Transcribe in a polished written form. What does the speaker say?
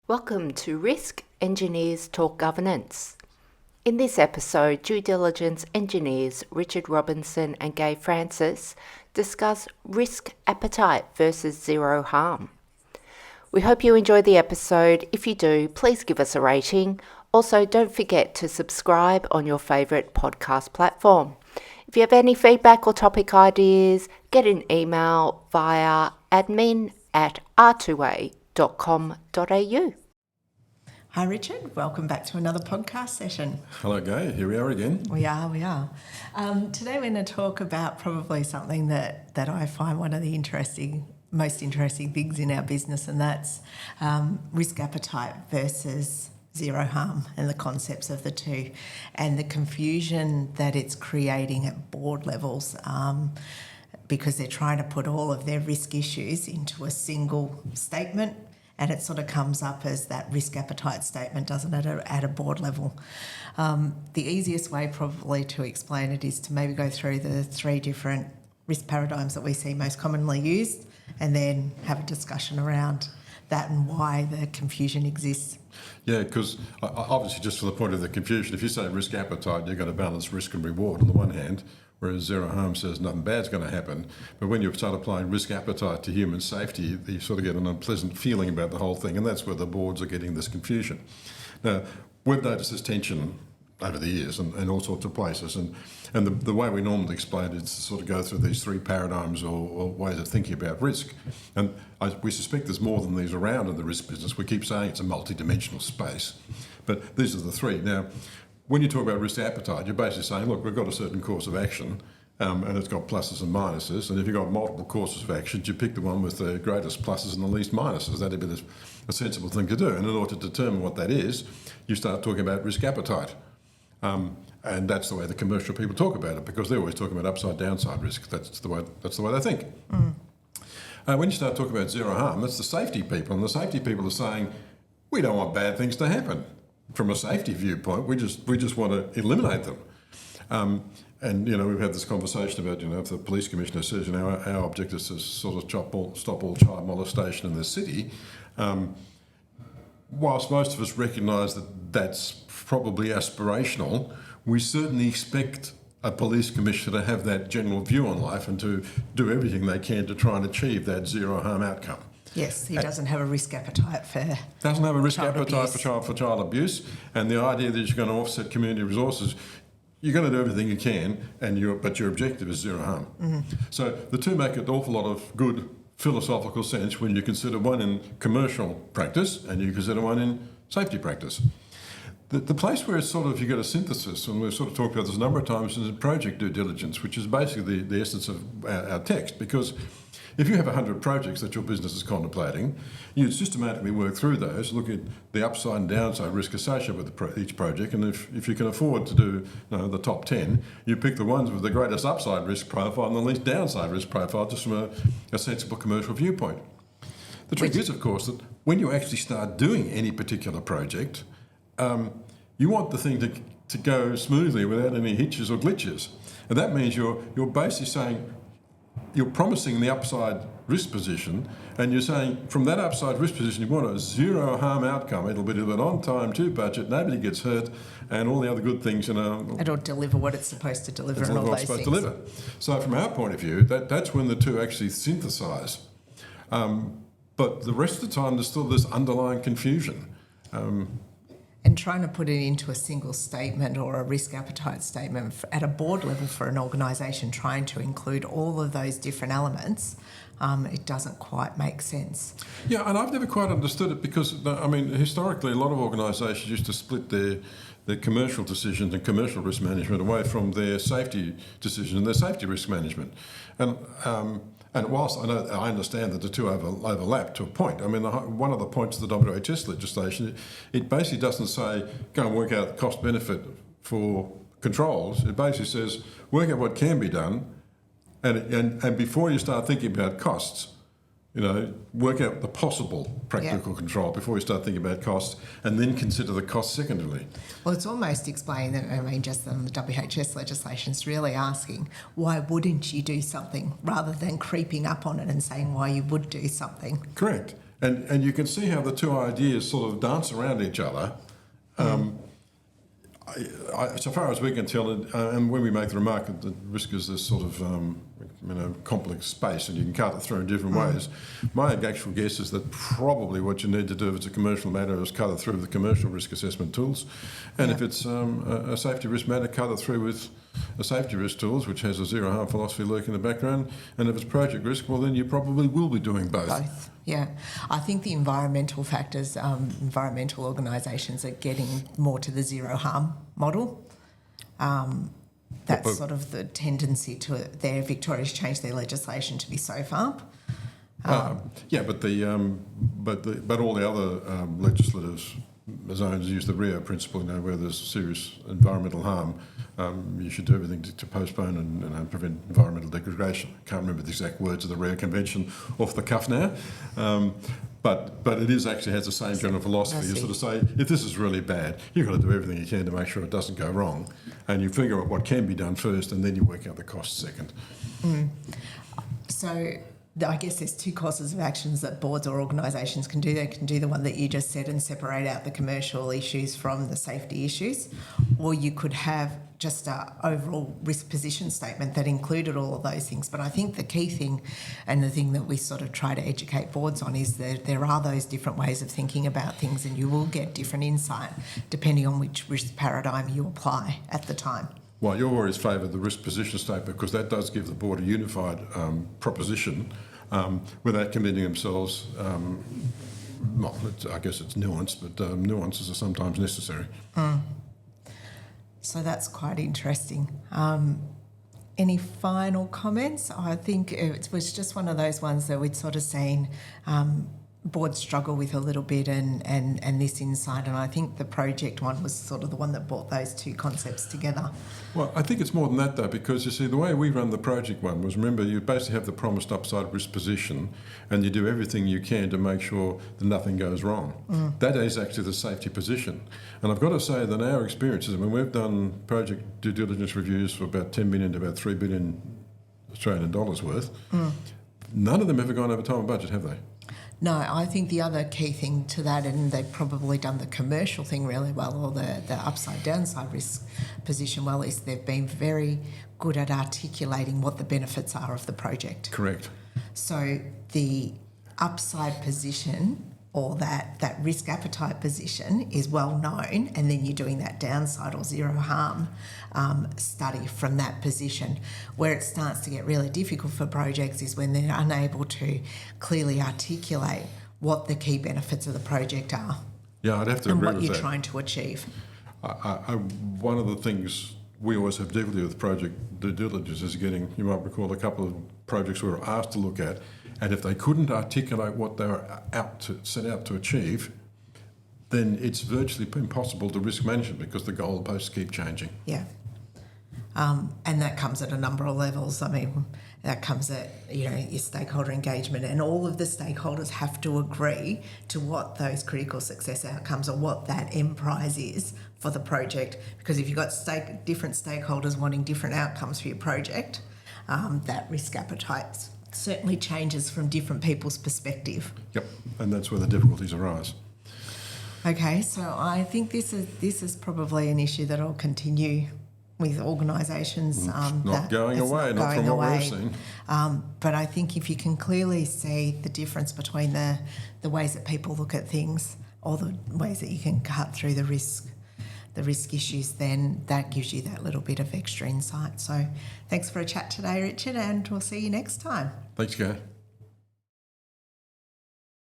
Welcome to Risk Engineers Talk Governance. In this episode, due diligence engineers Richard Robinson and Gaye Francis discuss risk appetite versus zero harm. We hope you enjoy the episode. If you do, please give us a rating. Also, don't forget to subscribe on your favourite podcast platform. If you have any feedback or topic ideas, get an email via admin@r2a.com.au. Hi Richard, welcome back to another podcast session. Hello Gaye, here we are again. We are. Today we're going to talk about probably something that I find one of the most interesting things in our business, and that's risk appetite versus zero harm and the concepts of the two and the confusion that it's creating at board levels because they're trying to put all of their risk issues into a single statement. And it sort of comes up as that risk appetite statement, doesn't it, at a board level? The easiest way probably to explain it is to maybe go through the three different risk paradigms that we see most commonly used and then have a discussion around that and why the confusion exists. Yeah, because obviously just from the point of the confusion, if you say risk appetite, you've got to balance risk and reward on the one hand, whereas zero harm says nothing bad's going to happen. But when you start applying risk appetite to human safety, you sort of get an unpleasant feeling about the whole thing, and that's where the boards are getting this confusion. Now, we've noticed this tension over the years and all sorts of places, and the way we normally explain it is to sort of go through these three paradigms or ways of thinking about risk. And we suspect there's more than these around in the risk business. We keep saying it's a multi-dimensional space, but these are the three. Now, when you talk about risk appetite, you're basically saying, look, we've got a certain course of action and it's got pluses and minuses. And if you've got multiple courses of action, you pick the one with the greatest pluses and the least minuses. That'd be a sensible thing to do. And in order to determine what that is, you start talking about risk appetite. And that's the way the commercial people talk about it, because they're always talking about upside downside risk. That's the way they think. When you start talking about zero harm, that's the safety people. And the safety people are saying, we don't want bad things to happen. From a safety viewpoint, we just want to eliminate them. And we've had this conversation about if the police commissioner says our objective is to sort of stop all child molestation in the city. Whilst most of us recognise that that's probably aspirational, we certainly expect a police commissioner to have that general view on life and to do everything they can to try and achieve that zero harm outcome. Yes, he doesn't have a risk appetite for child abuse, and the idea that you're going to offset community resources, you're going to do everything you can, but your objective is zero harm. Mm-hmm. So the two make an awful lot of good philosophical sense when you consider one in commercial practice and you consider one in safety practice. The place where it's sort of you get a synthesis, and we've sort of talked about this a number of times, is project due diligence, which is basically the essence of our text. Because if you have 100 projects that your business is contemplating, you'd systematically work through those, look at the upside and downside risk associated with each project, and if you can afford to do the top 10, you pick the ones with the greatest upside risk profile and the least downside risk profile, just from a sensible commercial viewpoint. The trick is, of course, that when you actually start doing any particular project, you want the thing to go smoothly without any hitches or glitches. And that means you're basically saying, you're promising the upside risk position, and you're saying from that upside risk position you want a zero harm outcome. It'll be delivered on time, to budget, nobody gets hurt, and all the other good things. It'll deliver what it's supposed to deliver and all those things. Deliver. So from our point of view, that's when the two actually synthesise. But the rest of the time there's still this underlying confusion. And trying to put it into a single statement or a risk appetite statement at a board level for an organisation, trying to include all of those different elements, it doesn't quite make sense. Yeah, and I've never quite understood it because, historically a lot of organisations used to split their commercial decisions and commercial risk management away from their safety decisions and their safety risk management. And whilst I understand that the two overlap to a point, one of the points of the WHS legislation, it basically doesn't say go and work out the cost benefit for controls. It basically says work out what can be done, and before you start thinking about costs, work out the possible practical control before you start thinking about costs, and then consider the costs secondarily. Well, it's almost explaining that, just the WHS legislation is really asking, why wouldn't you do something, rather than creeping up on it and saying why you would do something. Correct. And you can see how the two ideas sort of dance around each other. So far as we can tell, and when we make the remark that the risk is this sort of complex space and you can cut it through in different ways, my actual guess is that probably what you need to do if it's a commercial matter is cut it through with the commercial risk assessment tools, and if it's a safety risk matter, cut it through with a safety risk tools, which has a zero harm philosophy lurking in the background, and if it's project risk, well then you probably will be doing both. Yeah, I think the environmental factors, environmental organisations are getting more to the zero harm model. That's sort of the tendency to it there. Victoria's changed their legislation to be so far. But all the other legislative zones use the RIO principle, where there's serious environmental harm, you should do everything to postpone and prevent environmental degradation. I can't remember the exact words of the RIO Convention off the cuff now, but it is actually has the same general philosophy. You sort of say, if this is really bad, you've got to do everything you can to make sure it doesn't go wrong, and you figure out what can be done first, and then you work out the costs second. So I guess there's two courses of actions that boards or organisations can do. They can do the one that you just said and separate out the commercial issues from the safety issues, or you could have just an overall risk position statement that included all of those things. But I think the key thing, and the thing that we sort of try to educate boards on, is that there are those different ways of thinking about things, and you will get different insight depending on which risk paradigm you apply at the time. Well, you've always favoured the risk position statement because that does give the board a unified proposition without committing themselves. Well, I guess it's nuanced, but nuances are sometimes necessary. So that's quite interesting. Any final comments? I think it was just one of those ones that we'd sort of seen boards struggle with a little bit, and this insight, and I think the project one was sort of the one that brought those two concepts together. Well, I think it's more than that though, because you see the way we run the project one was, remember, you basically have the promised upside risk position and you do everything you can to make sure that nothing goes wrong. That is actually the safety position, and I've got to say that our experiences, I mean, we've done project due diligence reviews for about 10 million to about 3 billion Australian dollars worth. None of them ever gone over time and budget, have they? No, I think the other key thing to that, and they've probably done the commercial thing really well, or the upside downside risk position well, is they've been very good at articulating what the benefits are of the project. Correct. So the upside position, or that risk appetite position, is well known, and then you're doing that downside or zero harm study from that position. Where it starts to get really difficult for projects is when they're unable to clearly articulate what the key benefits of the project are. Yeah, I'd have to and agree what with you're that. trying to achieve. One of the things we always have difficulty with project due diligence is getting, you might recall a couple of projects we were asked to look at, and if they couldn't articulate what they were set out to achieve, then it's virtually impossible to risk manage it because the goalposts keep changing. Yeah. And that comes at a number of levels. I mean, that comes at, your stakeholder engagement, and all of the stakeholders have to agree to what those critical success outcomes or what that end prize is for the project. Because if you've got different stakeholders wanting different outcomes for your project, that risk appetite certainly changes from different people's perspective. Yep, and that's where the difficulties arise. Okay, so I think this is probably an issue that will continue with organisations. Not going away, not from what we've seen. But I think if you can clearly see the difference between the ways that people look at things, or the ways that you can cut through the risk issues, then that gives you that little bit of extra insight. So thanks for a chat today, Richard, and we'll see you next time. Thanks, Gaye.